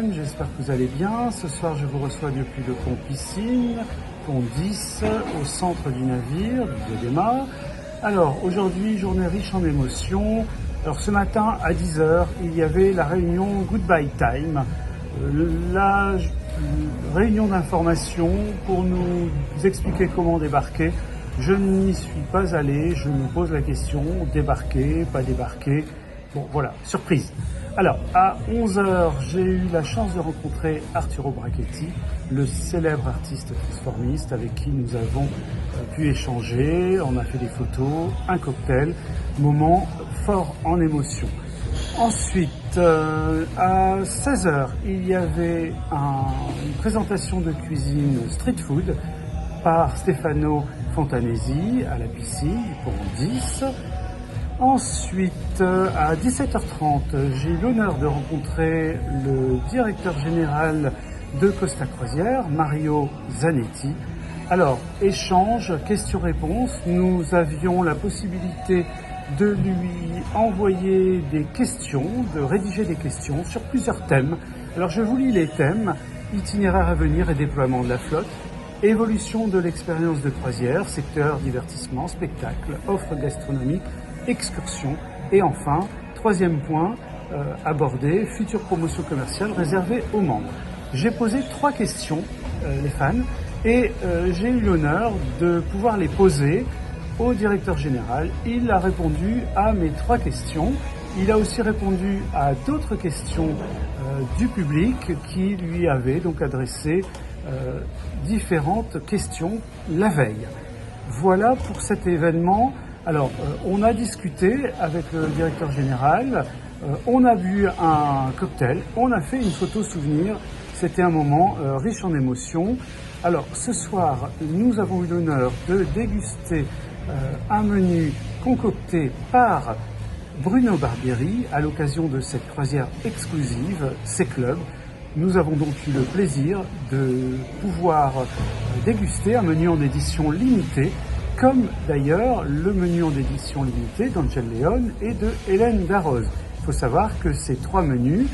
semaine, j'espère que vous allez bien. Ce soir, je vous reçois depuis le pont Piscine, pont 10, au centre du navire, du Diadema. Alors, aujourd'hui, journée riche en émotions. Alors, ce matin, à 10h, il y avait la réunion Goodbye Time, la réunion d'information pour nous expliquer comment débarquer. Je n'y suis pas allé, je me pose la question, débarquer, pas débarquer. Bon, voilà, surprise. Alors, à 11h, j'ai eu la chance de rencontrer Arturo Brachetti, le célèbre artiste transformiste avec qui nous avons pu échanger. On a fait des photos, un cocktail, moment fort en émotion. Ensuite, à 16h, il y avait une présentation de cuisine street food par Stefano Fontanesi à la piscine du pont 10. Ensuite, à 17h30, j'ai eu l'honneur de rencontrer le directeur général de Costa Croisière, Mario Zanetti. Alors, échange, questions-réponses, nous avions la possibilité de lui envoyer des questions, de rédiger des questions sur plusieurs thèmes. Alors, je vous lis les thèmes: itinéraire à venir et déploiement de la flotte, évolution de l'expérience de croisière, secteur divertissement, spectacle, offre gastronomique, excursion, et enfin, troisième point abordé, future promotion commerciale réservée aux membres. J'ai posé 3 questions, les fans, et j'ai eu l'honneur de pouvoir les poser au directeur général. Il a répondu à mes 3 questions. Il a aussi répondu à d'autres questions du public qui lui avaient donc adressé différentes questions la veille. Voilà pour cet événement. Alors, on a discuté avec le directeur général, on a bu un cocktail, on a fait une photo souvenir. C'était un moment riche en émotions. Alors, ce soir, nous avons eu l'honneur de déguster un menu concocté par Bruno Barbieri à l'occasion de cette croisière exclusive, C'est Club. Nous avons donc eu le plaisir de pouvoir déguster un menu en édition limitée, comme d'ailleurs le menu en édition limitée d'Angel Leone et de Hélène Darroze. Il faut savoir que ces 3 menus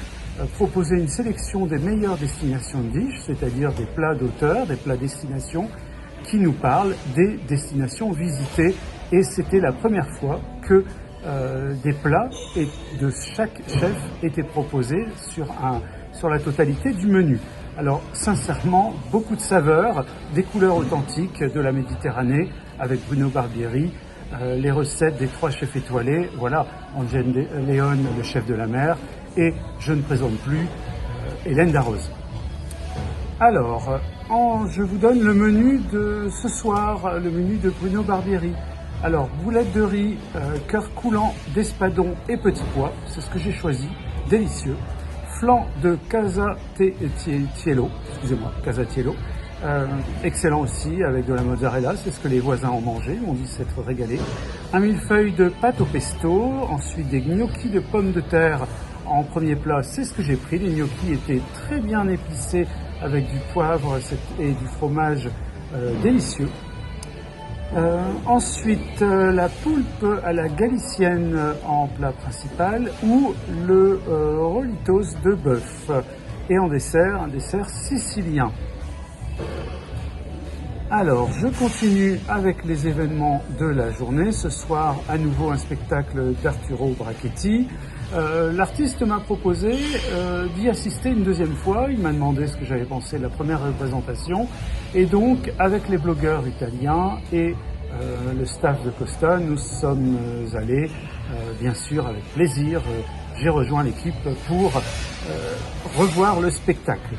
proposaient une sélection des meilleures destinations de dish, c'est-à-dire des plats d'auteur, des plats destinations qui nous parlent des destinations visitées. Et c'était la première fois que des plats de chaque chef étaient proposés sur la totalité du menu. Alors, sincèrement, beaucoup de saveurs, des couleurs authentiques de la Méditerranée avec Bruno Barbieri, les recettes des 3 chefs étoilés, voilà, Angel Leone, le chef de la mer, et je ne présente plus, Hélène Darroze. Alors, je vous donne le menu de ce soir, le menu de Bruno Barbieri. Alors, boulettes de riz, cœur coulant d'espadon et petits pois, c'est ce que j'ai choisi, délicieux. Flan de Casatiello, excellent aussi, avec de la mozzarella, c'est ce que les voisins ont mangé, ils m'ont dit s'être régalés. Un millefeuille de pâte au pesto, ensuite des gnocchis de pommes de terre en premier plat, c'est ce que j'ai pris. Les gnocchis étaient très bien épicés avec du poivre et du fromage délicieux. Ensuite, la poulpe à la galicienne en plat principal ou le rolitos de bœuf. Et en dessert, un dessert sicilien. Alors, je continue avec les événements de la journée. Ce soir, à nouveau un spectacle d'Arturo Brachetti. L'artiste m'a proposé d'y assister une deuxième fois. Il m'a demandé ce que j'avais pensé de la première représentation. Et donc, avec les blogueurs italiens et le staff de Costa, nous sommes allés, bien sûr, avec plaisir. J'ai rejoint l'équipe pour revoir le spectacle.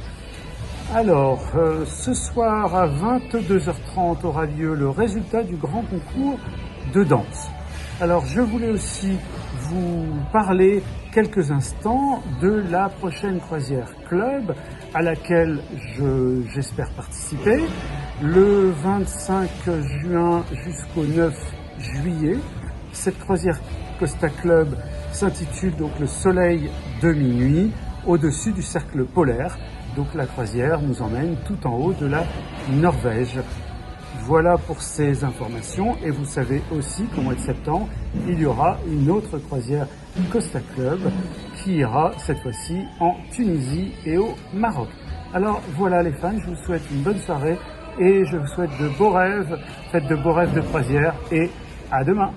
Alors, ce soir à 22h30 aura lieu le résultat du grand concours de danse. Alors, je voulais aussi vous parler quelques instants de la prochaine croisière club à laquelle j'espère participer le 25 juin jusqu'au 9 juillet. Cette croisière Costa Club s'intitule donc Le Soleil de minuit au-dessus du cercle polaire. Donc la croisière nous emmène tout en haut de la Norvège. Voilà pour ces informations. Et vous savez aussi qu'au mois de septembre, il y aura une autre croisière Costa Club qui ira cette fois-ci en Tunisie et au Maroc. Alors voilà les fans, je vous souhaite une bonne soirée et je vous souhaite de beaux rêves. Faites de beaux rêves de croisière et à demain.